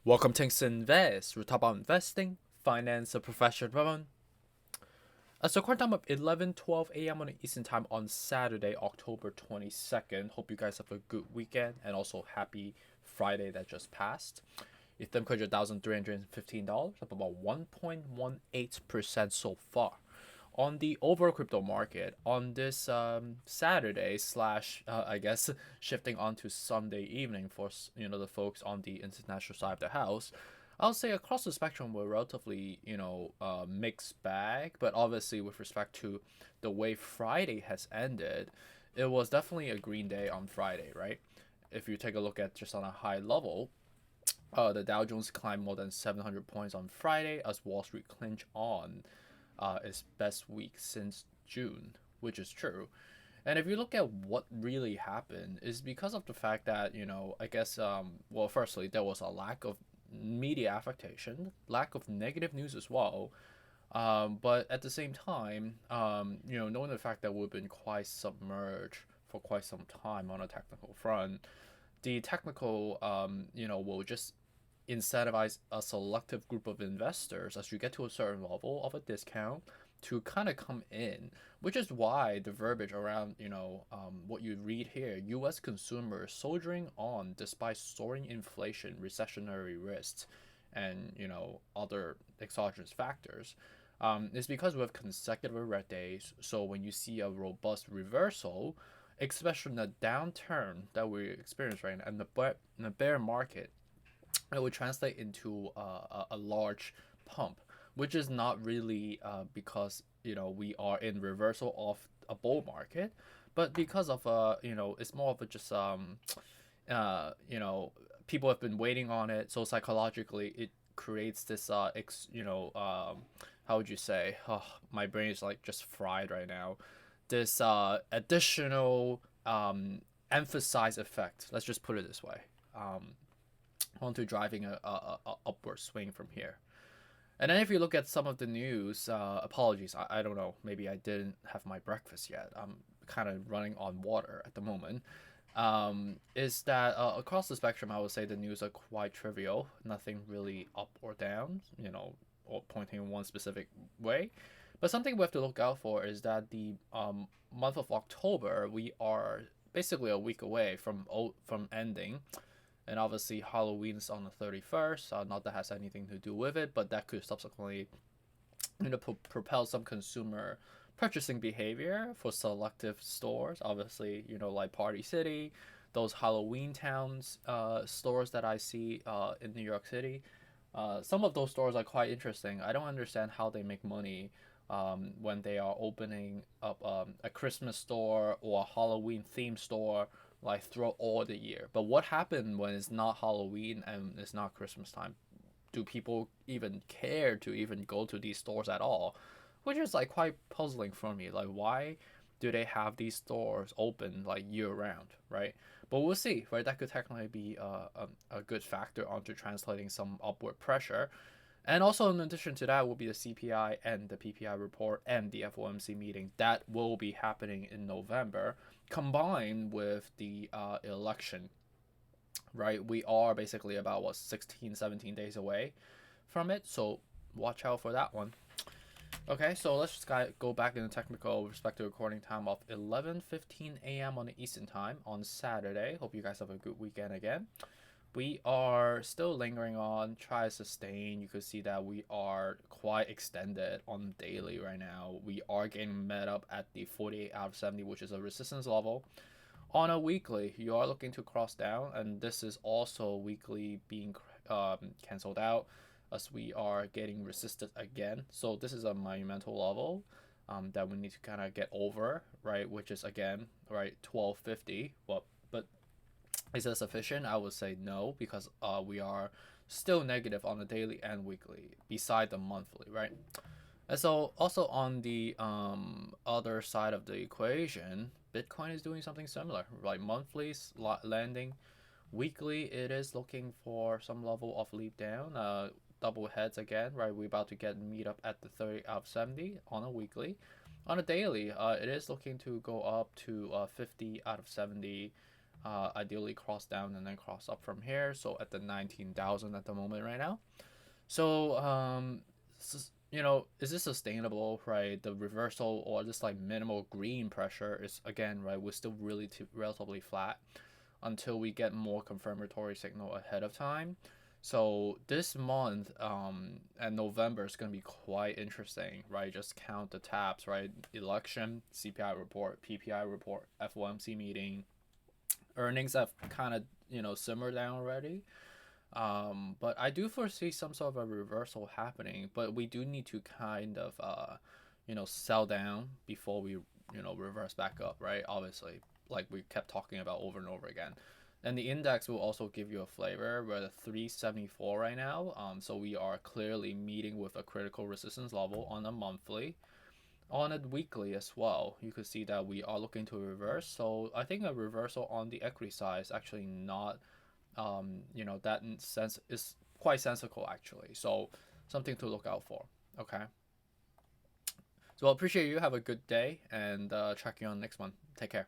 Welcome to 𝐄𝐓𝐇𝐄𝐑𝐄𝐒. We talk about investing, finance, and professional development. So current time of 11:12 a.m. on the Eastern Time on Saturday, October 22nd. Hope you guys have a good weekend and also happy Friday that just passed. Ethereum closed $1,315, up about 1.18% so far. On the overall crypto market on this Saturday slash I guess shifting on to Sunday evening for the folks on the international side of the house, I'll say across the spectrum we're relatively mixed bag, but obviously with respect to the way Friday has ended, it was definitely a green day on Friday, right? If you take a look at just on a high level, the Dow Jones climbed more than 700 points on Friday as Wall Street clinched on its best week since June, which is true. And if you look at what really happened, is because of the fact that I guess well, firstly there was a lack of media affectation, lack of negative news as well. But at the same time, knowing the fact that we've been quite submerged for quite some time on a technical front, the technical will just incentivize a selective group of investors as you get to a certain level of a discount to kind of come in, which is why the verbiage around what you read here, U.S. consumers soldiering on despite soaring inflation, recessionary risks, and other exogenous factors, is because we have consecutive red days. So when you see a robust reversal, especially in the downturn that we experience right now and the bear market, it would translate into a large pump, which is not really because we are in reversal of a bull market, but because of it's more of a just people have been waiting on it, so psychologically it creates this how would you say, oh, my brain is like just fried right now, this additional emphasize effect, let's just put it this way, onto driving a upward swing from here. And then if you look at some of the news, apologies, I don't know, maybe I didn't have my breakfast yet. I'm kind of running on water at the moment. Is that across the spectrum, I would say the news are quite trivial, nothing really up or down, or pointing in one specific way. But something we have to look out for is that the month of October, we are basically a week away from ending, and obviously Halloween's on the 31st. Not that has anything to do with it, but that could subsequently propel some consumer purchasing behavior for selective stores. Obviously, like Party City, those Halloween towns stores that I see in New York City. Some of those stores are quite interesting. I don't understand how they make money when they are opening up a Christmas store or a Halloween themed store like throughout all the year. But what happened when it's not Halloween and it's not Christmas time? Do people even care to even go to these stores at all? Which is like quite puzzling for me. Like, why do they have these stores open like year round, right? But we'll see, right? That could technically be a good factor onto translating some upward pressure. And also, in addition to that, will be the CPI and the PPI report and the FOMC meeting that will be happening in November, combined with the election, right? We are basically about 16, 17 days away from it, so watch out for that one. Okay, so let's just go back in the technical respective recording time of 11:15 a.m. on the Eastern Time on Saturday. Hope you guys have a good weekend again. We are still lingering on try to sustain. You could see that we are quite extended on daily right now. We are getting met up at the 48 out of 70, which is a resistance level. On a weekly, you are looking to cross down, and this is also weekly being canceled out as we are getting resisted again. So this is a monumental level that we need to kind of get over, right? Which is again, right, 1250. Well, but is that sufficient? I would say no, because we are still negative on the daily and weekly, beside the monthly, right? And so also on the other side of the equation, Bitcoin is doing something similar, like monthly landing, weekly it is looking for some level of leap down, double heads again, right? We're about to meet up at the 30 out of 70 on a weekly. On a daily, it is looking to go up to 50 out of 70 ideally cross down and then cross up from here. So at the 19,000 at the moment right now. So you know, is this sustainable, right? The reversal or just like minimal green pressure is, again, right, we're still really relatively flat until we get more confirmatory signal ahead of time. So this month and November is going to be quite interesting, right? Just count the tabs, right? Election, CPI report, PPI report, FOMC meeting. Earnings have kind of, you know, simmered down already. But I do foresee some sort of a reversal happening, but we do need to kind of, you know, sell down before we, you know, reverse back up, right? Obviously, like we kept talking about over and over again. And the index will also give you a flavor. We're at 374 right now. So we are clearly meeting with a critical resistance level on a monthly. On a weekly as well, you could see that we are looking to reverse. So I think a reversal on the equity side is actually not you know, that in sense is quite sensible actually. So something to look out for. Okay. So I appreciate you. Have a good day and check you on the next one. Take care.